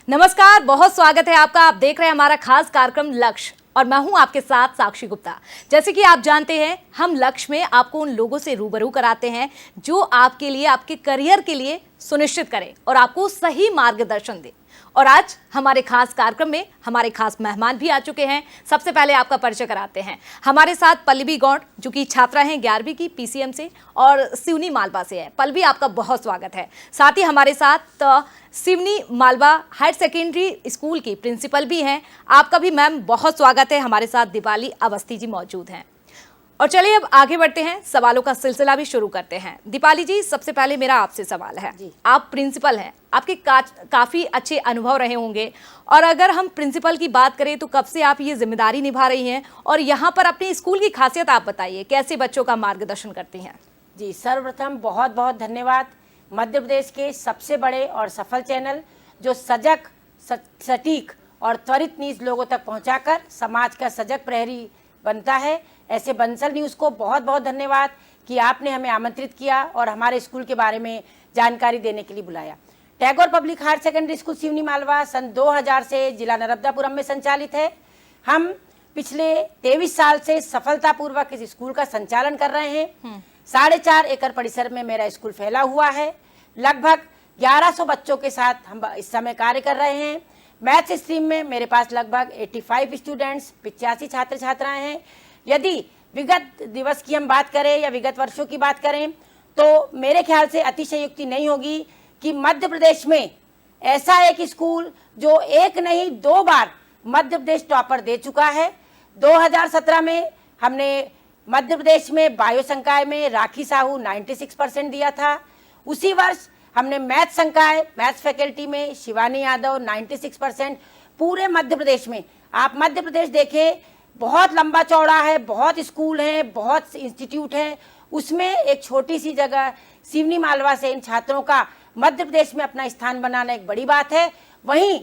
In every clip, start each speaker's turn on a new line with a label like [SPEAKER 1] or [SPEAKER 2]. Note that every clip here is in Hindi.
[SPEAKER 1] नमस्कार, बहुत स्वागत है आपका। आप देख रहे हैं हमारा खास कार्यक्रम लक्ष्य और मैं हूं आपके साथ साक्षी गुप्ता। जैसे कि आप जानते हैं, हम लक्ष्य में आपको उन लोगों से रूबरू कराते हैं जो आपके लिए, आपके करियर के लिए सुनिश्चित करें और आपको सही मार्गदर्शन दें। और आज हमारे खास कार्यक्रम में हमारे खास मेहमान भी आ चुके हैं। सबसे पहले आपका परिचय कराते हैं। हमारे साथ पल्लवी गौड़, जो कि छात्रा हैं 11वीं की पीसीएम से और सिवनी मालवा से है। पल्लवी, आपका बहुत स्वागत है। साथ ही हमारे साथ Seoni Malwa higher secondary school की प्रिंसिपल भी हैं। आपका भी मैम बहुत स्वागत है। हमारे साथ दीपाली अवस्थी जी मौजूद हैं। और चलिए अब आगे बढ़ते हैं, सवालों का सिलसिला भी शुरू करते हैं। दीपाली जी, सबसे पहले मेरा आपसे सवाल है। आप प्रिंसिपल हैं, आपके काफी अच्छे अनुभव रहे होंगे, और अगर हम प्रिंसिपल की बात करें तो कब से आप ये जिम्मेदारी निभा रही हैं, और यहाँ पर अपने स्कूल की खासियत आप बताइए, कैसे बच्चों का मार्गदर्शन करती हैं?
[SPEAKER 2] जी, सर्वप्रथम बहुत बहुत धन्यवाद मध्य प्रदेश के सबसे बड़े और सफल चैनल जो सजग, सटीक और त्वरित न्यूज़ लोगों तक पहुंचाकर समाज का सजग प्रहरी बनता है, ऐसे बंसल न्यूज़ को बहुत बहुत धन्यवाद कि आपने हमें आमंत्रित किया और हमारे स्कूल के बारे में जानकारी देने के लिए बुलाया। Tagore public higher secondary school Seoni Malwa सन 2000 से जिला नर्मदापुरम में संचालित है। हम पिछले 23 साल से सफलतापूर्वक इस स्कूल का संचालन कर रहे हैं। 4.5 एकड़ परिसर में मेरा स्कूल फैला हुआ है। लगभग 1100 बच्चों के साथ हम इस समय कार्य कर रहे हैं। मैथ्स स्ट्रीम में मेरे पास लगभग 85 स्टूडेंट्स, 85 छात्र छात्राएं हैं। यदि विगत दिवस की हम बात करें या विगत वर्षों की बात करें तो मेरे ख्याल से अतिशयोक्ति नहीं होगी कि मध्य प्रदेश में ऐसा एक स्कूल जो एक नहीं 2 बार मध्य प्रदेश टॉपर दे चुका है। 2017 में हमने मध्य प्रदेश में बायो संकाय में राखी साहू 96% दिया था। उसी वर्ष हमने मैथ संकाय, मैथ्स फैकल्टी में शिवानी यादव 96%। पूरे मध्य प्रदेश में आप मध्य प्रदेश देखें, बहुत लंबा चौड़ा है, बहुत स्कूल हैं, बहुत इंस्टीट्यूट हैं, उसमें एक छोटी सी जगह सिवनी मालवा से इन छात्रों का मध्य प्रदेश में अपना स्थान बनाना एक बड़ी बात है। वहीं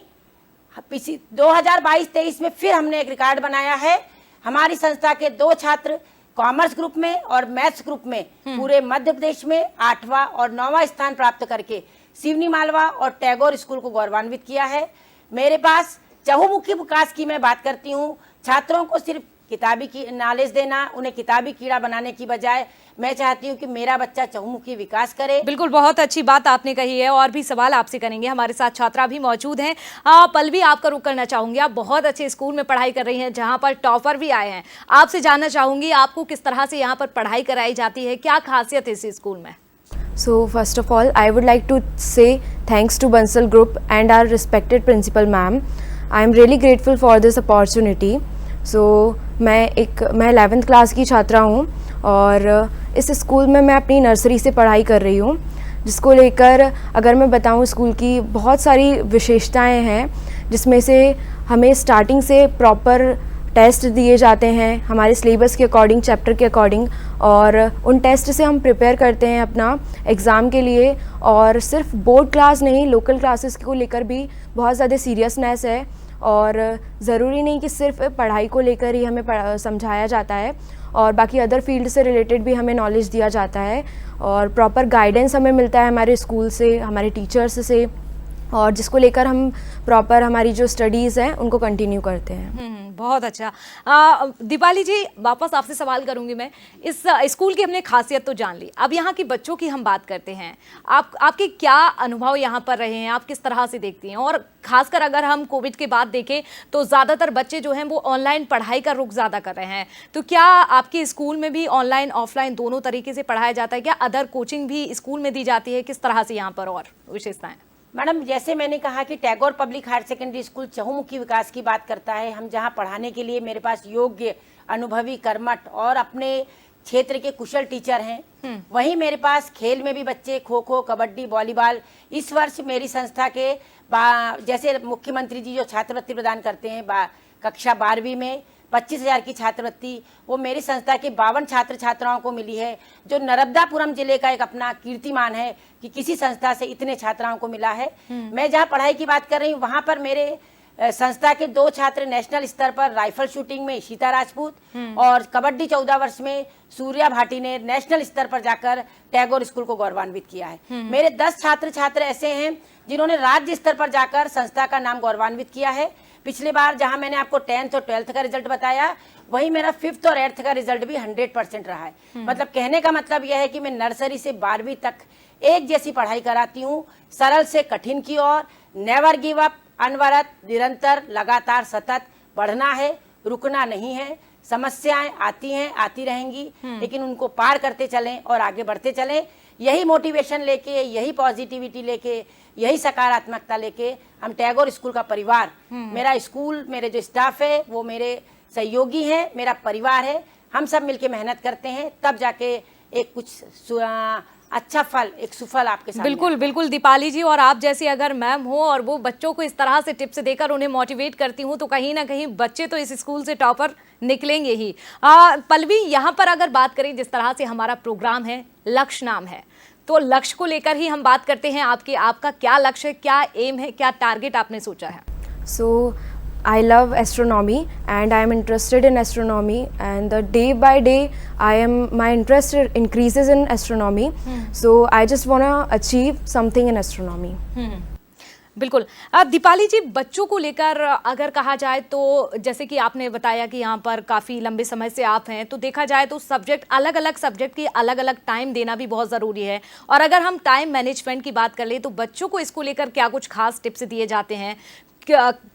[SPEAKER 2] 2022-23 में फिर हमने एक रिकॉर्ड बनाया है। हमारी संस्था के 2 छात्र कॉमर्स ग्रुप में और मैथ्स ग्रुप में पूरे मध्य प्रदेश में 8वां और 9वां स्थान प्राप्त करके सिवनी मालवा और टैगोर स्कूल को गौरवान्वित किया है। मेरे पास चहुमुखी विकास की मैं बात करती हूँ। छात्रों को सिर्फ किताबी की नॉलेज देना, उन्हें किताबी कीड़ा बनाने की बजाय मैं चाहती हूँ कि मेरा बच्चा चहुमुखी विकास करे।
[SPEAKER 1] बिल्कुल, बहुत अच्छी बात आपने कही है। और भी सवाल आपसे करेंगे, हमारे साथ छात्रा भी मौजूद हैं। पल्लवी, आपका रुख करना चाहूंगी। आप बहुत अच्छे स्कूल में पढ़ाई कर रही हैं जहाँ पर टॉपर भी आए हैं। आपसे जानना चाहूंगी, आपको किस तरह से यहाँ पर पढ़ाई कराई जाती है, क्या खासियत है इस स्कूल में?
[SPEAKER 3] So first of all, I would like to say thanks to Bansal Group and our respected principal ma'am. I am really grateful for this opportunity. So मैं 11th क्लास की छात्रा हूँ और इस स्कूल में मैं अपनी नर्सरी से पढ़ाई कर रही हूँ, जिसको लेकर अगर मैं बताऊँ स्कूल की बहुत सारी विशेषताएं हैं, जिसमें से हमें स्टार्टिंग से प्रॉपर टेस्ट दिए जाते हैं हमारे सिलेबस के अकॉर्डिंग, चैप्टर के अकॉर्डिंग, और उन टेस्ट से हम प्रिपेयर करते हैं अपना एग्ज़ाम के लिए। और सिर्फ बोर्ड क्लास नहीं, लोकल क्लासेस को लेकर भी बहुत ज़्यादा सीरियसनेस है और ज़रूरी नहीं कि सिर्फ पढ़ाई को लेकर ही हमें समझाया जाता है, और बाकी अदर फील्ड से रिलेटेड भी हमें नॉलेज दिया जाता है और प्रॉपर गाइडेंस हमें मिलता है हमारे स्कूल से, हमारे टीचर्स से, और जिसको लेकर हम प्रॉपर हमारी जो स्टडीज़ हैं उनको कंटिन्यू करते हैं।
[SPEAKER 1] बहुत अच्छा। दीपाली जी, वापस आपसे सवाल करूंगी मैं। इस स्कूल की हमने खासियत तो जान ली, अब यहाँ की बच्चों की हम बात करते हैं। आपके क्या अनुभव यहाँ पर रहे हैं, आप किस तरह से देखती हैं? और खासकर अगर हम कोविड के बाद देखें तो ज़्यादातर बच्चे जो हैं वो ऑनलाइन पढ़ाई का रुख ज़्यादा कर रहे हैं, तो क्या आपके स्कूल में भी ऑनलाइन ऑफलाइन दोनों तरीके से पढ़ाया जाता है? क्या अदर कोचिंग भी स्कूल में दी जाती है? किस तरह से यहाँ पर और विशेषताएँ?
[SPEAKER 2] मैडम, जैसे मैंने कहा कि Tagore public higher secondary school चहुमुखी विकास की बात करता है। हम जहां पढ़ाने के लिए मेरे पास योग्य, अनुभवी, कर्मठ और अपने क्षेत्र के कुशल टीचर हैं, वहीं मेरे पास खेल में भी बच्चे खो खो, कबड्डी, वॉलीबॉल। इस वर्ष मेरी संस्था के जैसे मुख्यमंत्री जी जो छात्रवृत्ति प्रदान करते हैं कक्षा 12वीं में 25,000 की छात्रवृत्ति, वो मेरी संस्था के 52 छात्र छात्राओं को मिली है, जो नर्मदापुरम जिले का एक अपना कीर्तिमान है कि किसी संस्था से इतने छात्राओं को मिला है। मैं जहाँ पढ़ाई की बात कर रही हूँ वहाँ पर मेरे संस्था के 2 छात्र नेशनल स्तर पर राइफल शूटिंग में ईशिता राजपूत और कबड्डी 14 वर्ष में सूर्या भाटी ने नेशनल स्तर पर जाकर टैगोर स्कूल को गौरवान्वित किया है। मेरे 10 छात्र छात्र ऐसे हैं जिन्होंने राज्य स्तर पर जाकर संस्था का नाम गौरवान्वित किया है। पिछले बार जहां मैंने आपको 10th और 12th का रिजल्ट बताया, वही मेरा 5th और 8th का रिजल्ट भी 100% रहा है। मतलब कहने का मतलब यह है कि मैं नर्सरी से 12वीं तक एक जैसी पढ़ाई कराती हूँ, सरल से कठिन की ओर। नेवर गिव अप, अनवरत, निरंतर, लगातार, सतत बढ़ना है, रुकना नहीं है। समस्याएं आती हैं, आती रहेंगी, लेकिन उनको पार करते चलें और आगे बढ़ते चलें। यही मोटिवेशन लेके, यही पॉजिटिविटी लेके, यही सकारात्मकता लेके हम टैगोर स्कूल का परिवार, मेरा स्कूल, मेरे जो स्टाफ है वो मेरे सहयोगी हैं, मेरा परिवार है, हम सब मिलके मेहनत करते हैं, तब जाके एक कुछ अच्छा फल, एक सुफल आपके सामने।
[SPEAKER 1] बिल्कुल बिल्कुल दीपाली जी, और आप जैसी अगर मैम हो और वो बच्चों को इस तरह से टिप्स देकर उन्हें मोटिवेट करती हूँ, तो कहीं ना कहीं बच्चे तो इस स्कूल से टॉपर निकलेंगे ही। पल्लवी, यहाँ पर अगर बात करें, जिस तरह से हमारा प्रोग्राम है, लक्ष्य नाम है, तो लक्ष्य को लेकर ही हम बात करते हैं। आपका क्या लक्ष्य है, क्या एम है, क्या टारगेट आपने सोचा है?
[SPEAKER 3] So I love astronomy and I am interested in astronomy, and the day by day my interest increases in astronomy. So I just want to achieve something in astronomy.
[SPEAKER 1] बिल्कुल। दीपाली जी, बच्चों को लेकर अगर कहा जाए तो जैसे कि आपने बताया कि यहाँ पर काफ़ी लंबे समय से आप हैं, तो देखा जाए तो सब्जेक्ट, अलग अलग सब्जेक्ट की अलग अलग टाइम देना भी बहुत ज़रूरी है। और अगर हम टाइम मैनेजमेंट की बात कर ले, तो बच्चों को इसको लेकर क्या कुछ खास टिप्स दिए जाते हैं?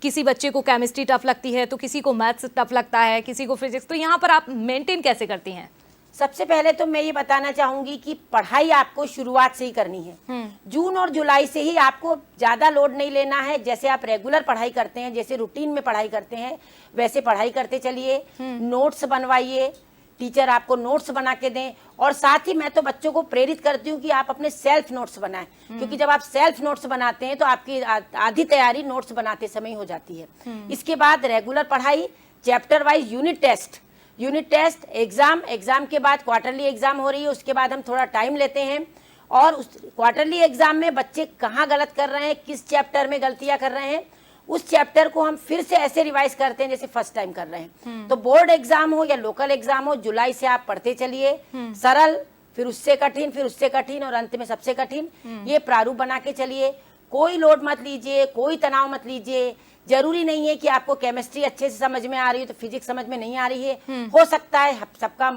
[SPEAKER 1] किसी बच्चे को केमिस्ट्री टफ लगती है, तो किसी को मैथ्स टफ लगता है, किसी को फिजिक्स, तो यहाँ पर आप मेंटेन कैसे करती हैं?
[SPEAKER 2] सबसे पहले तो मैं ये बताना चाहूंगी कि पढ़ाई आपको शुरुआत से ही करनी है। जून और जुलाई से ही आपको ज्यादा लोड नहीं लेना है। जैसे आप रेगुलर पढ़ाई करते हैं, जैसे रूटीन में पढ़ाई करते हैं, वैसे पढ़ाई करते चलिए। नोट्स बनवाइए, टीचर आपको नोट्स बना के दें, और साथ ही मैं तो बच्चों को प्रेरित करती हूँ कि आप अपने सेल्फ नोट्स बनाएं, क्योंकि जब आप सेल्फ नोट्स बनाते हैं तो आपकी आधी तैयारी नोट्स बनाते समय हो जाती है। इसके बाद रेगुलर पढ़ाई, chapter wise unit test, exam के बाद क्वार्टरली एग्जाम हो रही है, उसके बाद हम थोड़ा टाइम लेते हैं, और उस क्वार्टरली एग्जाम में बच्चे कहाँ गलत कर रहे हैं, किस चैप्टर में गलतियां कर रहे हैं, उस चैप्टर को हम फिर से ऐसे रिवाइज करते हैं जैसे फर्स्ट टाइम कर रहे हैं। तो बोर्ड एग्जाम हो या लोकल एग्जाम हो, जुलाई से आप पढ़ते चलिए, सरल, फिर उससे कठिन, फिर उससे कठिन, और अंत में सबसे कठिन। ये प्रारूप बना के चलिए। कोई लोड मत लीजिए, कोई तनाव मत लीजिए। जरूरी नहीं है कि आपको केमिस्ट्री अच्छे से समझ में आ रही है तो फिजिक्स समझ में नहीं आ रही है। हो सकता है, सबका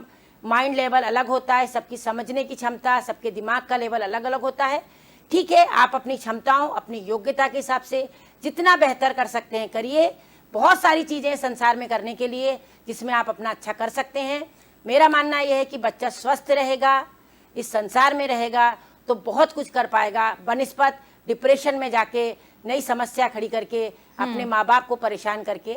[SPEAKER 2] माइंड लेवल अलग होता है, सबकी समझने की क्षमता, सबके दिमाग का लेवल अलग अलग होता है। ठीक है, आप अपनी क्षमताओं, अपनी योग्यता के हिसाब से जितना बेहतर कर सकते हैं करिए। बहुत सारी चीजें संसार में करने के लिए जिसमें आप अपना अच्छा कर सकते हैं। मेरा मानना यह है कि बच्चा स्वस्थ रहेगा, इस संसार में रहेगा, तो बहुत कुछ कर पाएगा, बनिस्पत डिप्रेशन में जाके नई समस्या खड़ी करके, अपने माँ बाप को परेशान करके।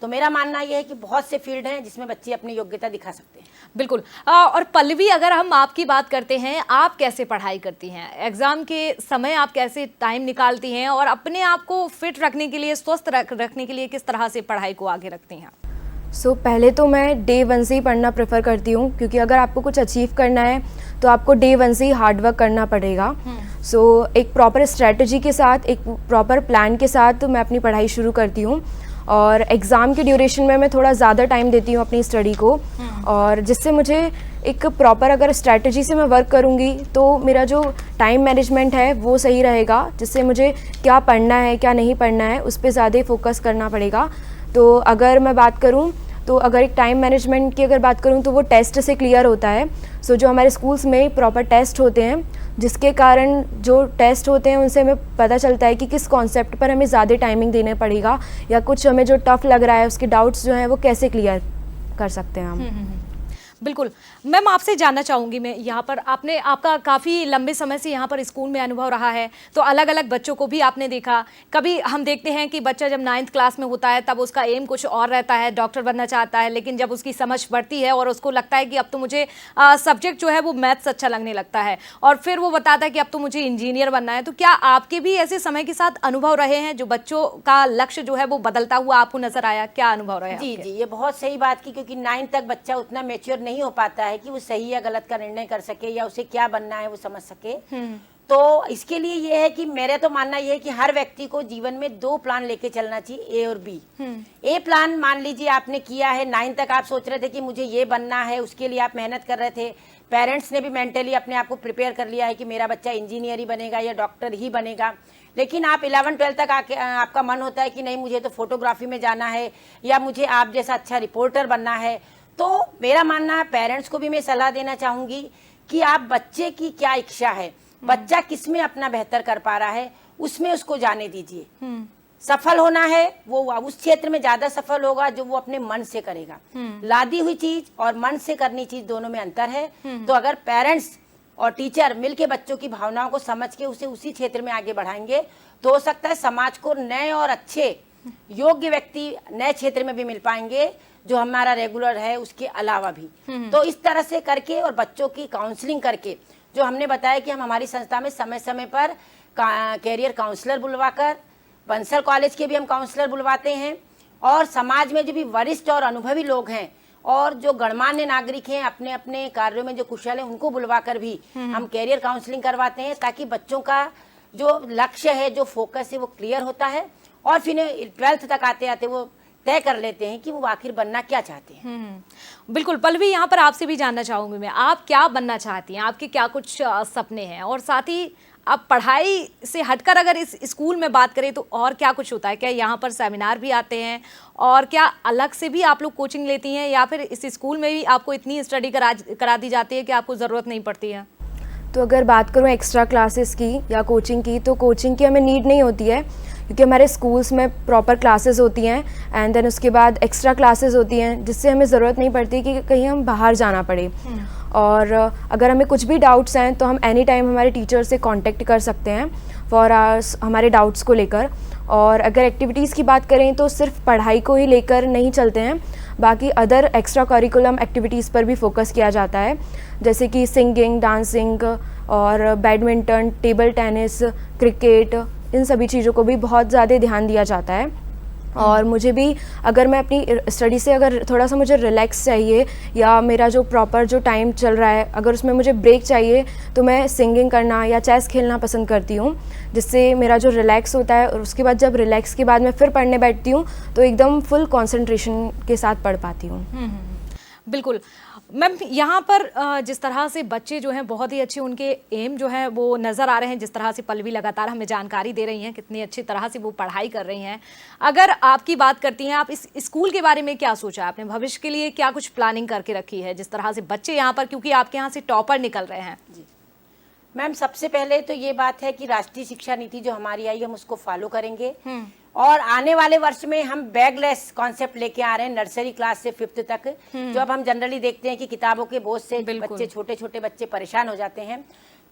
[SPEAKER 2] तो मेरा मानना यह है कि बहुत से फील्ड हैं जिसमें बच्चे अपनी योग्यता दिखा सकते हैं।
[SPEAKER 1] बिल्कुल। और पल्लवी, अगर हम आपकी बात करते हैं, आप कैसे पढ़ाई करती हैं? एग्जाम के समय आप कैसे टाइम निकालती हैं, और अपने आप को फिट रखने के लिए, स्वस्थ रखने के लिए किस तरह से पढ़ाई को आगे रखती हैं?
[SPEAKER 3] पहले तो मैं डे 1 से ही पढ़ना प्रेफर करती हूँ, क्योंकि अगर आपको कुछ अचीव करना है तो आपको डे 1 से ही हार्ड वर्क करना पड़ेगा। एक प्रॉपर स्ट्रेटजी के साथ, एक प्रॉपर प्लान के साथ मैं अपनी पढ़ाई शुरू करती हूँ, और एग्ज़ाम के ड्यूरेशन में मैं थोड़ा ज़्यादा टाइम देती हूँ अपनी स्टडी को, और जिससे मुझे एक प्रॉपर, अगर स्ट्रेटजी से मैं वर्क करूँगी तो मेरा जो टाइम मैनेजमेंट है वो सही रहेगा, जिससे मुझे क्या पढ़ना है क्या नहीं पढ़ना है उस पर ज़्यादा फोकस करना पड़ेगा। तो अगर मैं बात करूँ, तो अगर एक टाइम मैनेजमेंट की अगर बात करूँ तो वो टेस्ट से क्लियर होता है। जो हमारे स्कूल्स में प्रॉपर टेस्ट होते हैं, जिसके कारण जो टेस्ट होते हैं उनसे हमें पता चलता है कि किस कॉन्सेप्ट पर हमें ज़्यादा टाइमिंग देना पड़ेगा, या कुछ हमें जो टफ लग रहा है उसके डाउट्स जो हैं वो कैसे क्लियर कर सकते हैं हम।
[SPEAKER 1] बिल्कुल। मैम, आपसे जानना चाहूँगी मैं, यहाँ पर आपका काफ़ी लंबे समय से यहाँ पर स्कूल में अनुभव रहा है, तो अलग अलग बच्चों को भी आपने देखा। कभी हम देखते हैं कि बच्चा जब 9th क्लास में होता है तब उसका एम कुछ और रहता है, डॉक्टर बनना चाहता है, लेकिन जब उसकी समझ बढ़ती है और उसको लगता है कि अब तो मुझे सब्जेक्ट जो है वो मैथ्स अच्छा लगने लगता है, और फिर वो बताता है कि अब तो मुझे इंजीनियर बनना है, तो क्या आपके भी ऐसे समय के साथ अनुभव रहे हैं जो बच्चों का लक्ष्य जो है वो बदलता हुआ आपको नजर आया? क्या अनुभव रहे?
[SPEAKER 2] जी, ये बहुत सही बात की, क्योंकि 9th तक बच्चा उतना मैच्योर नहीं हो पाता है कि वो सही या गलत का निर्णय कर सके, या उसे क्या बनना है वो समझ सके। तो इसके लिए ये है कि मेरा तो मानना ये है कि हर व्यक्ति को जीवन में 2 प्लान लेके चलना चाहिए, ए और बी। ए प्लान मान लीजिए आपने किया है, 9th तक आप सोच रहे थे कि मुझे ये बनना है, उसके लिए आप मेहनत कर रहे थे, पेरेंट्स ने भी मेंटली अपने आप को प्रिपेयर कर लिया है कि मेरा बच्चा इंजीनियर ही बनेगा या डॉक्टर ही बनेगा, लेकिन आप 11-12 तक आके आपका मन होता है कि नहीं मुझे तो फोटोग्राफी में जाना है या मुझे आप जैसा अच्छा रिपोर्टर बनना है। तो मेरा मानना है, पेरेंट्स को भी मैं सलाह देना चाहूँगी कि आप बच्चे की क्या इच्छा है, बच्चा किस में अपना बेहतर कर पा रहा है, उसमें उसको जाने दीजिए। सफल होना है वो उस क्षेत्र में ज्यादा सफल होगा जो वो अपने मन से करेगा। लादी हुई चीज और मन से करनी चीज दोनों में अंतर है। तो अगर पेरेंट्स और टीचर मिलके बच्चों की भावनाओं को समझ के उसे उसी क्षेत्र में आगे बढ़ाएंगे तो हो सकता है समाज को नए और अच्छे योग्य व्यक्ति नए क्षेत्र में भी मिल पाएंगे जो हमारा रेगुलर है उसके अलावा भी। तो इस तरह से करके और बच्चों की काउंसलिंग करके, जो हमने बताया कि हम हमारी संस्था में समय समय पर कैरियर काउंसलर बुलवाकर, बंसल कॉलेज के भी हम काउंसलर बुलवाते हैं, और समाज में जो भी वरिष्ठ और अनुभवी लोग हैं और जो गणमान्य नागरिक हैं अपने अपने कार्यों में जो कुशल हैं उनको बुलवाकर भी हम कैरियर काउंसलिंग करवाते हैं, ताकि बच्चों का जो लक्ष्य है, जो फोकस है वो क्लियर होता है और फिर 12th तक आते आते वो तय कर लेते हैं कि वो आखिर बनना क्या चाहते हैं।
[SPEAKER 1] बिल्कुल पल्लवी, यहाँ पर आपसे भी जानना चाहूंगी मैं, आप क्या बनना चाहती हैं, आपके क्या कुछ सपने हैं, और साथ ही आप पढ़ाई से हटकर अगर इस स्कूल में बात करें तो और क्या कुछ होता है? क्या यहाँ पर सेमिनार भी आते हैं और क्या अलग से भी आप लोग कोचिंग लेती हैं, या फिर इस स्कूल में भी आपको इतनी स्टडी करा दी जाती है कि आपको ज़रूरत नहीं पड़ती है?
[SPEAKER 3] तो अगर बात करूँ एक्स्ट्रा क्लासेस की या कोचिंग की, तो कोचिंग की हमें नीड नहीं होती है क्योंकि हमारे स्कूल्स में प्रॉपर क्लासेस होती हैं एंड देन उसके बाद एक्स्ट्रा क्लासेस होती हैं, जिससे हमें ज़रूरत नहीं पड़ती कि कहीं हम बाहर जाना पड़े। और अगर हमें कुछ भी डाउट्स हैं तो हम एनी टाइम हमारे टीचर से कांटेक्ट कर सकते हैं फॉर आवर्स हमारे डाउट्स को लेकर। और अगर एक्टिविटीज़ की बात करें तो सिर्फ पढ़ाई को ही लेकर नहीं चलते हैं, बाकी अदर एक्स्ट्रा करिकुलम एक्टिविटीज़ पर भी फोकस किया जाता है, जैसे कि सिंगिंग, डांसिंग और बैडमिंटन, टेबल टेनिस, क्रिकेट, इन सभी चीज़ों को भी बहुत ज़्यादा ध्यान दिया जाता है। और मुझे भी अगर मैं अपनी स्टडी से अगर थोड़ा सा मुझे रिलैक्स चाहिए या मेरा जो प्रॉपर जो टाइम चल रहा है अगर उसमें मुझे ब्रेक चाहिए तो मैं सिंगिंग करना या चेस खेलना पसंद करती हूँ, जिससे मेरा जो रिलैक्स होता है, और उसके बाद जब रिलैक्स के बाद मैं फिर पढ़ने बैठती हूँ तो एकदम फुल कंसंट्रेशन के साथ पढ़ पाती हूँ।
[SPEAKER 1] बिल्कुल मैम, यहाँ पर जिस तरह से बच्चे जो हैं बहुत ही अच्छे उनके एम जो है वो नज़र आ रहे हैं, जिस तरह से पल्लवी लगातार हमें जानकारी दे रही हैं कितनी अच्छी तरह से वो पढ़ाई कर रही हैं। अगर आपकी बात करती हैं, आप इस स्कूल के बारे में क्या सोचा है आपने, भविष्य के लिए क्या कुछ प्लानिंग करके रखी है, जिस तरह से बच्चे यहाँ पर, क्योंकि आपके यहाँ से टॉपर निकल रहे हैं?
[SPEAKER 2] जी मैम, सबसे पहले तो ये बात है कि राष्ट्रीय शिक्षा नीति जो हमारी आई हम उसको फॉलो करेंगे और आने वाले वर्ष में हम बैगलेस कॉन्सेप्ट लेके आ रहे हैं नर्सरी क्लास से 5th तक। जो अब हम जनरली देखते हैं कि किताबों के बोझ से बच्चे, छोटे छोटे बच्चे परेशान हो जाते हैं,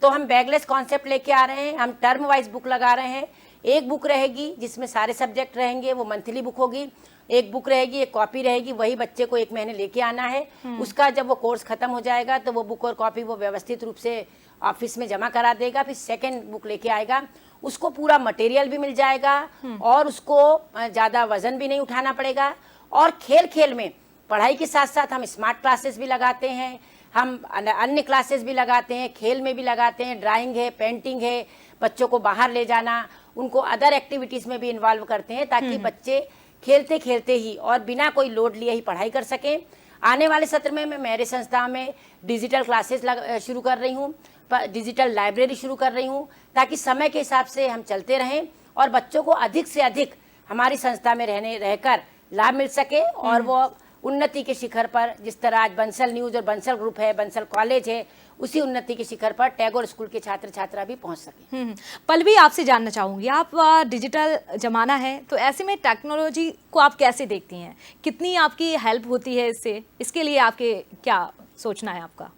[SPEAKER 2] तो हम बैगलेस कॉन्सेप्ट लेके आ रहे हैं। हम टर्म वाइज बुक लगा रहे हैं, एक बुक रहेगी जिसमें सारे सब्जेक्ट रहेंगे, वो मंथली बुक होगी, एक बुक रहेगी, एक कॉपी रहेगी, वही बच्चे को 1 महीने लेके आना है। उसका जब वो कोर्स खत्म हो जाएगा तो वो बुक और कॉपी वो व्यवस्थित रूप से ऑफिस में जमा करा देगा, फिर सेकेंड बुक लेके आएगा, उसको पूरा मटेरियल भी मिल जाएगा और उसको ज़्यादा वजन भी नहीं उठाना पड़ेगा। और खेल खेल में पढ़ाई के साथ साथ हम स्मार्ट क्लासेस भी लगाते हैं, हम अन्य क्लासेस भी लगाते हैं, खेल में भी लगाते हैं, ड्राइंग है, पेंटिंग है, बच्चों को बाहर ले जाना, उनको अदर एक्टिविटीज़ में भी इन्वॉल्व करते हैं ताकि बच्चे खेलते खेलते ही और बिना कोई लोड लिए ही पढ़ाई कर सकें। आने वाले सत्र में मैं मेरे संस्था में डिजिटल क्लासेस शुरू कर रही हूँ, डिजिटल लाइब्रेरी शुरू कर रही हूँ, ताकि समय के हिसाब से हम चलते रहें और बच्चों को अधिक से अधिक हमारी संस्था में रहकर लाभ मिल सके और वो उन्नति के शिखर पर, जिस तरह आज बंसल न्यूज़ और बंसल ग्रुप है, बंसल कॉलेज है, उसी उन्नति के शिखर पर टैगोर स्कूल के छात्र छात्रा भी पहुंच सके।
[SPEAKER 1] पल्लवी, आपसे जानना चाहूंगी, आप डिजिटल जमाना है तो ऐसे में टेक्नोलॉजी को आप कैसे देखती हैं, कितनी आपकी हेल्प होती है इससे, इसके लिए आपके क्या सोचना है आपका?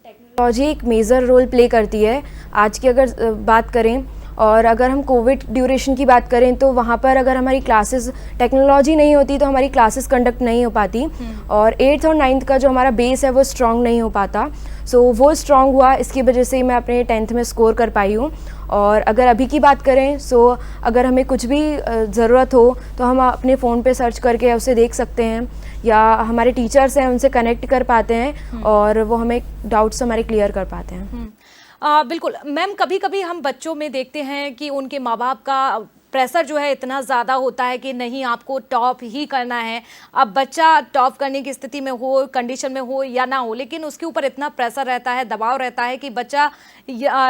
[SPEAKER 3] टेक्नोलॉजी एक मेजर रोल प्ले करती है आज की अगर बात करें। और अगर हम कोविड ड्यूरेशन की बात करें तो वहाँ पर अगर हमारी क्लासेस टेक्नोलॉजी नहीं होती तो हमारी क्लासेस कंडक्ट नहीं हो पाती और 8th और 9th का जो हमारा बेस है वो स्ट्रॉन्ग नहीं हो पाता। सो वो स्ट्रॉन्ग हुआ, इसकी वजह से मैं अपने 10th में स्कोर कर पाई हूँ। और अगर अभी की बात करें सो अगर हमें कुछ भी ज़रूरत हो तो हम अपने फ़ोन पे सर्च करके उसे देख सकते हैं या हमारे टीचर्स हैं उनसे कनेक्ट कर पाते हैं और वो हमें डाउट्स हमारे क्लियर कर पाते हैं।
[SPEAKER 1] बिल्कुल मैम, कभी कभी हम बच्चों में देखते हैं कि उनके माँ बाप का प्रेशर जो है इतना ज़्यादा होता है कि नहीं आपको टॉप ही करना है। अब बच्चा टॉप करने की स्थिति में हो, कंडीशन में हो या ना हो, लेकिन उसके ऊपर इतना प्रेशर रहता है, दबाव रहता है कि बच्चा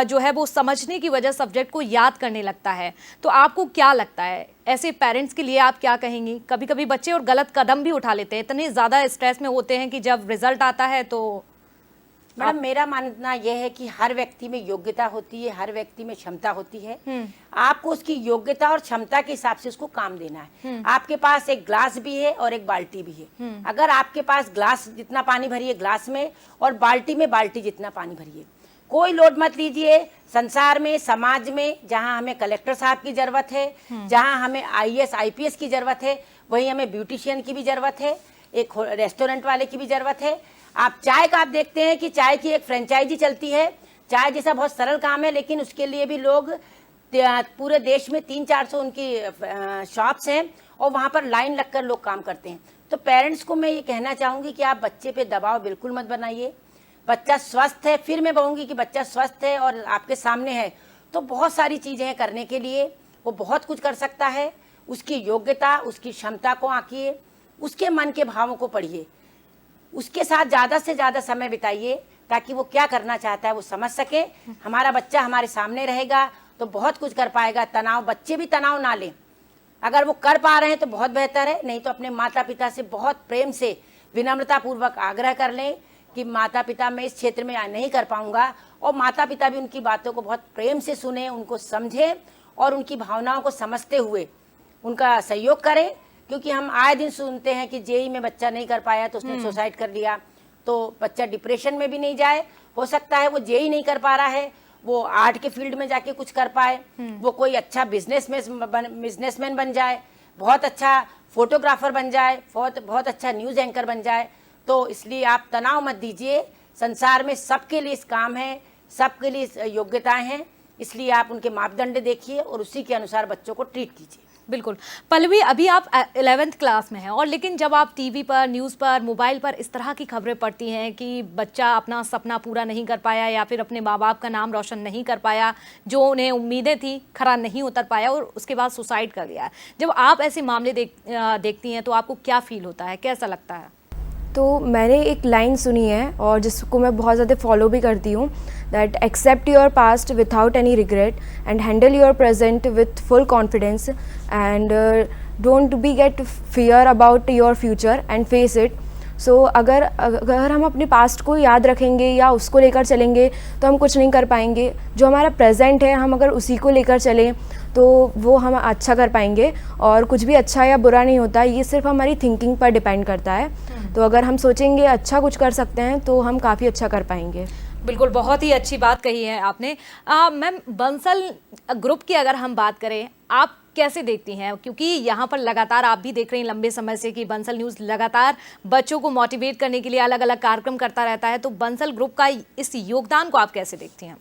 [SPEAKER 1] जो है वो समझने की वजह सब्जेक्ट को याद करने लगता है। तो आपको क्या लगता है ऐसे पेरेंट्स के लिए आप क्या कहेंगी? कभी कभी बच्चे और गलत कदम भी उठा लेते हैं, इतने ज़्यादा स्ट्रेस में होते हैं कि जब रिजल्ट आता है तो।
[SPEAKER 2] मैडम मेरा मानना यह है कि हर व्यक्ति में योग्यता होती है, हर व्यक्ति में क्षमता होती है। आपको उसकी योग्यता और क्षमता के हिसाब से उसको काम देना है। आपके पास एक ग्लास भी है और एक बाल्टी भी है। अगर आपके पास ग्लास जितना पानी भरिए ग्लास में और बाल्टी में बाल्टी जितना पानी भरिए, कोई लोड मत लीजिए। संसार में, समाज में जहां हमें कलेक्टर साहब की जरूरत है, जहां हमें IAS IPS की जरूरत है, वहीं हमें ब्यूटिशियन की भी जरूरत है, एक रेस्टोरेंट वाले की भी जरूरत है। आप चाय का आप देखते हैं कि चाय की एक फ्रेंचाइजी चलती है। चाय जैसा बहुत सरल काम है, लेकिन उसके लिए भी लोग पूरे देश में 300-400 उनकी शॉप्स हैं और वहाँ पर लाइन लगकर लोग काम करते हैं। तो पेरेंट्स को मैं ये कहना चाहूँगी कि आप बच्चे पे दबाव बिल्कुल मत बनाइए। बच्चा स्वस्थ है, फिर मैं कहूँगी कि बच्चा स्वस्थ है और आपके सामने है तो बहुत सारी चीज़ें हैं करने के लिए, वो बहुत कुछ कर सकता है। उसकी योग्यता, उसकी क्षमता को आंकिए, उसके मन के भावों को पढ़िए, उसके साथ ज़्यादा से ज़्यादा समय बिताइए ताकि वो क्या करना चाहता है वो समझ सके। हमारा बच्चा हमारे सामने रहेगा तो बहुत कुछ कर पाएगा। तनाव, बच्चे भी तनाव ना लें। अगर वो कर पा रहे हैं तो बहुत बेहतर है, नहीं तो अपने माता पिता से बहुत प्रेम से विनम्रतापूर्वक आग्रह कर लें कि माता पिता मैं इस क्षेत्र में नहीं कर पाऊंगा, और माता पिता भी उनकी बातों को बहुत प्रेम से सुने, उनको समझें और उनकी भावनाओं को समझते हुए उनका सहयोग करें। क्योंकि हम आए दिन सुनते हैं कि JEE में बच्चा नहीं कर पाया तो उसने सुसाइड कर लिया। तो बच्चा डिप्रेशन में भी नहीं जाए, हो सकता है वो JEE नहीं कर पा रहा है, वो आर्ट के फील्ड में जाके कुछ कर पाए, वो कोई अच्छा बिजनेसमैन बन जाए, बहुत अच्छा फोटोग्राफर बन जाए, बहुत अच्छा न्यूज़ एंकर बन जाए। तो इसलिए आप तनाव मत दीजिए। संसार में सबके लिए इस काम है, सबके लिए योग्यताएं हैं, इसलिए आप उनके मापदंड देखिए और उसी के अनुसार बच्चों को ट्रीट कीजिए।
[SPEAKER 1] बिल्कुल। पल्लवी, अभी आप 11th क्लास में हैं और लेकिन जब आप टीवी पर, न्यूज़ पर, मोबाइल पर इस तरह की खबरें पढ़ती हैं कि बच्चा अपना सपना पूरा नहीं कर पाया या फिर अपने माँ बाप का नाम रोशन नहीं कर पाया, जो उन्हें उम्मीदें थी खरा नहीं उतर पाया और उसके बाद सुसाइड कर लिया, जब आप ऐसे मामले देखती हैं तो आपको क्या फील होता है, कैसा लगता है?
[SPEAKER 3] तो मैंने एक लाइन सुनी है और जिसको मैं बहुत ज़्यादा फॉलो भी करती हूँ, that accept your past without any regret and handle your present with full confidence and don't be get fear about your future and face it. So अगर हम अपने पास्ट को याद रखेंगे या उसको लेकर चलेंगे तो हम कुछ नहीं कर पाएंगे। जो हमारा प्रेजेंट है, हम अगर उसी को लेकर चलें तो वो हम अच्छा कर पाएंगे। और कुछ भी अच्छा या बुरा नहीं होता, ये सिर्फ हमारी थिंकिंग पर डिपेंड करता है। तो अगर हम सोचेंगे अच्छा कुछ कर सकते हैं तो हम काफ़ी अच्छा कर पाएंगे।
[SPEAKER 1] बिल्कुल, बहुत ही अच्छी बात कही है आपने। मैम, बंसल ग्रुप की अगर हम बात करें, आप कैसे देखती हैं? क्योंकि यहाँ पर लगातार आप भी देख रही हैं लंबे समय से कि बंसल न्यूज़ लगातार बच्चों को मोटिवेट करने के लिए अलग अलग कार्यक्रम करता रहता है, तो बंसल ग्रुप का इस योगदान को आप कैसे देखती हैं?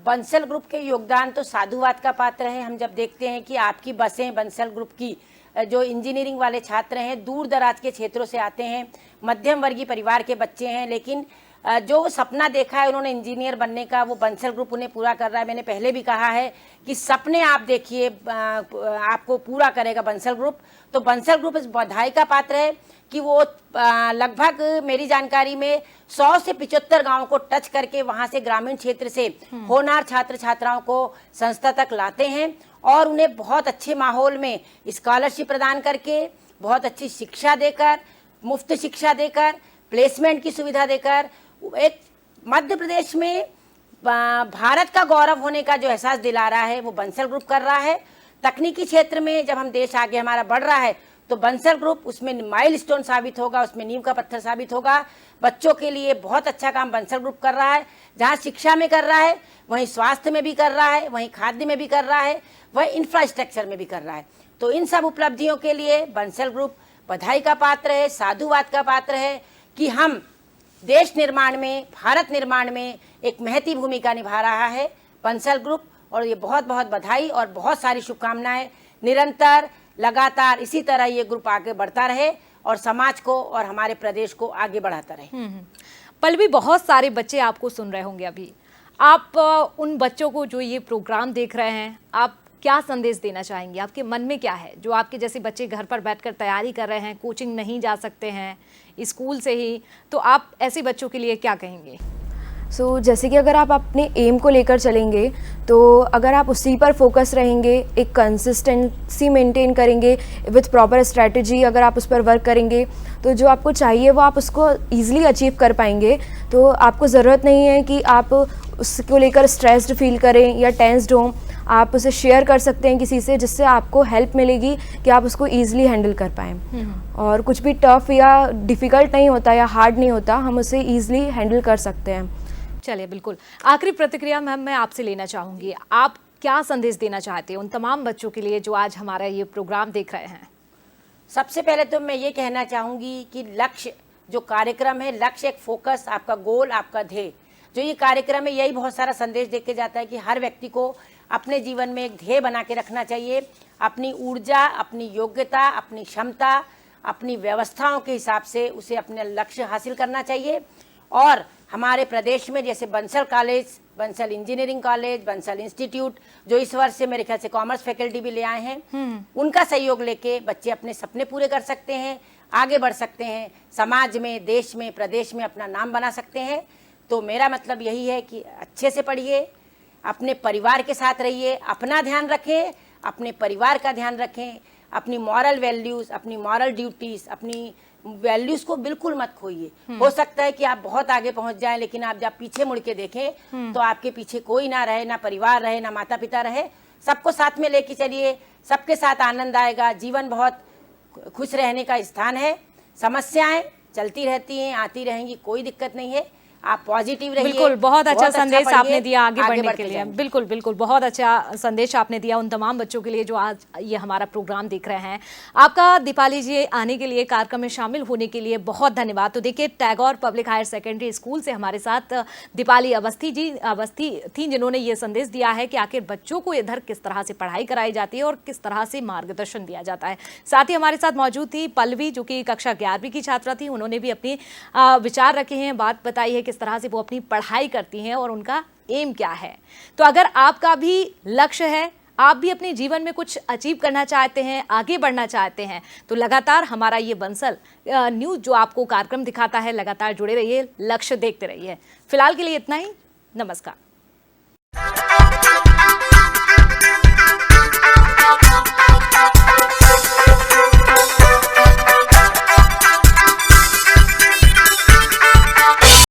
[SPEAKER 2] बंसल ग्रुप के योगदान तो साधुवाद का पात्र है। हम जब देखते हैं कि आपकी बसें बंसल ग्रुप की जो इंजीनियरिंग वाले छात्र हैं, दूर दराज के क्षेत्रों से आते हैं, मध्यम वर्गीय परिवार के बच्चे हैं, लेकिन जो सपना देखा है उन्होंने इंजीनियर बनने का, वो बंसल ग्रुप उन्हें पूरा कर रहा है। मैंने पहले भी कहा है कि सपने आप देखिए, आपको पूरा करेगा बंसल ग्रुप। तो बंसल ग्रुप इस बधाई का पात्र है कि वो लगभग मेरी जानकारी में 100 से 75 गाँव को टच करके वहाँ से ग्रामीण क्षेत्र से होनहार छात्र छात्राओं को संस्था तक लाते हैं और उन्हें बहुत अच्छे माहौल में स्कॉलरशिप प्रदान करके, बहुत अच्छी शिक्षा देकर, मुफ्त शिक्षा देकर, प्लेसमेंट की सुविधा देकर एक मध्य प्रदेश में भारत का गौरव होने का जो एहसास दिला रहा है वो बंसल ग्रुप कर रहा है। तकनीकी क्षेत्र में जब हम देश आगे हमारा बढ़ रहा है तो बंसल ग्रुप उसमें माइलस्टोन साबित होगा, उसमें नींव का पत्थर साबित होगा। बच्चों के लिए बहुत अच्छा काम बंसल ग्रुप कर रहा है। जहाँ शिक्षा में कर रहा है वहीं स्वास्थ्य में भी कर रहा है, वहीं खाद्य में भी कर रहा है, वहीं इंफ्रास्ट्रक्चर में भी कर रहा है। तो इन सब उपलब्धियों के लिए बंसल ग्रुप बधाई का पात्र है, साधुवाद का पात्र है कि हम देश निर्माण में, भारत निर्माण में एक महती भूमिका निभा रहा है बंसल ग्रुप। और ये बहुत बहुत बधाई और बहुत सारी शुभकामनाएं। निरंतर लगातार इसी तरह ये ग्रुप आगे बढ़ता रहे और समाज को और हमारे प्रदेश को आगे बढ़ाता रहे।
[SPEAKER 1] पल्लवी, बहुत सारे बच्चे आपको सुन रहे होंगे अभी। आप उन बच्चों को जो ये प्रोग्राम देख रहे हैं, आप क्या संदेश देना चाहेंगे? आपके मन में क्या है जो आपके जैसे बच्चे घर पर बैठकर तैयारी कर रहे हैं, कोचिंग नहीं जा सकते हैं स्कूल से ही, तो आप ऐसे बच्चों के लिए क्या कहेंगे?
[SPEAKER 3] जैसे कि अगर आप अपने एम को लेकर चलेंगे, तो अगर आप उसी पर फोकस रहेंगे, एक कंसिस्टेंसी मेंटेन करेंगे विथ प्रॉपर स्ट्रैटेजी, अगर आप उस पर वर्क करेंगे तो जो आपको चाहिए वो आप उसको ईजिली अचीव कर पाएंगे। तो आपको ज़रूरत नहीं है कि आप उसको लेकर स्ट्रेस्ड फील करें या टेंस्ड हों। आप उसे शेयर कर सकते हैं किसी से, जिससे आपको हेल्प मिलेगी कि आप उसको ईजिली हैंडल कर पाएँ। और कुछ भी टफ़ या डिफ़िकल्ट नहीं होता या हार्ड नहीं होता, हम उसे ईजिली हैंडल कर सकते हैं।
[SPEAKER 1] चलिए, बिल्कुल आखिरी प्रतिक्रिया मैम मैं आपसे लेना चाहूँगी, आप क्या संदेश देना चाहते हैं उन तमाम बच्चों के लिए जो आज हमारा ये प्रोग्राम देख रहे हैं?
[SPEAKER 2] सबसे पहले तो मैं ये कहना चाहूँगी कि लक्ष्य जो कार्यक्रम है, लक्ष्य एक फोकस, आपका गोल, आपका ध्येय, जो ये कार्यक्रम है यही बहुत सारा संदेश दे के जाता है कि हर व्यक्ति को अपने जीवन में एक ध्येय बना के रखना चाहिए। अपनी ऊर्जा, अपनी योग्यता, अपनी क्षमता, अपनी व्यवस्थाओं के हिसाब से उसे अपने लक्ष्य हासिल करना चाहिए। और हमारे प्रदेश में जैसे Bansal college, Bansal engineering college, Bansal institute, जो इस वर्ष से मेरे ख्याल से कॉमर्स फैकल्टी भी ले आए हैं, उनका सहयोग लेके बच्चे अपने सपने पूरे कर सकते हैं, आगे बढ़ सकते हैं, समाज में, देश में, प्रदेश में अपना नाम बना सकते हैं। तो मेरा मतलब यही है कि अच्छे से पढ़िए, अपने परिवार के साथ रहिए, अपना ध्यान रखें, अपने परिवार का ध्यान रखें, अपनी मॉरल वैल्यूज़, अपनी मॉरल ड्यूटीज़, अपनी वैल्यूज़ को बिल्कुल मत खोइए। हो सकता है कि आप बहुत आगे पहुंच जाएं, लेकिन आप जब पीछे मुड़ के देखें तो आपके पीछे कोई ना रहे, ना परिवार रहे, ना माता पिता रहे। सबको साथ में लेके चलिए, सबके साथ आनंद आएगा। जीवन बहुत खुश रहने का स्थान है। समस्याएं चलती रहती हैं, आती रहेंगी, कोई दिक्कत नहीं है। आप पॉजिटिव रहिए।
[SPEAKER 1] बिल्कुल, बहुत अच्छा संदेश
[SPEAKER 2] पढ़िए,
[SPEAKER 1] आपने दिया आगे बढ़ने के लिए।
[SPEAKER 2] जाएंगे।
[SPEAKER 1] बिल्कुल बिल्कुल, बहुत अच्छा संदेश आपने दिया उन तमाम बच्चों के लिए जो आज ये हमारा प्रोग्राम देख रहे हैं। आपका दीपाली जी आने के लिए, कार्यक्रम में शामिल होने के लिए बहुत धन्यवाद। तो देखिए, Tagore public higher secondary school से हमारे साथ दीपाली अवस्थी थी, जिन्होंने ये संदेश दिया है कि आखिर बच्चों को इधर किस तरह से पढ़ाई कराई जाती है और किस तरह से मार्गदर्शन दिया जाता है। साथ ही हमारे साथ मौजूद थी पल्लवी, जो कि कक्षा 11वीं की छात्रा थी। उन्होंने भी अपनी विचार रखे हैं, बात बताई है किस तरह से वो अपनी पढ़ाई करती हैं और उनका एम क्या है। तो अगर आपका भी लक्ष्य है, आप भी अपने जीवन में कुछ अचीव करना चाहते हैं, आगे बढ़ना चाहते हैं, तो लगातार हमारा ये बंसल न्यूज़ जो आपको कार्यक्रम दिखाता है, लगातार जुड़े रहिए, लक्ष्य देखते रहिए। फिलहाल के लिए इतना ही। नमस्कार।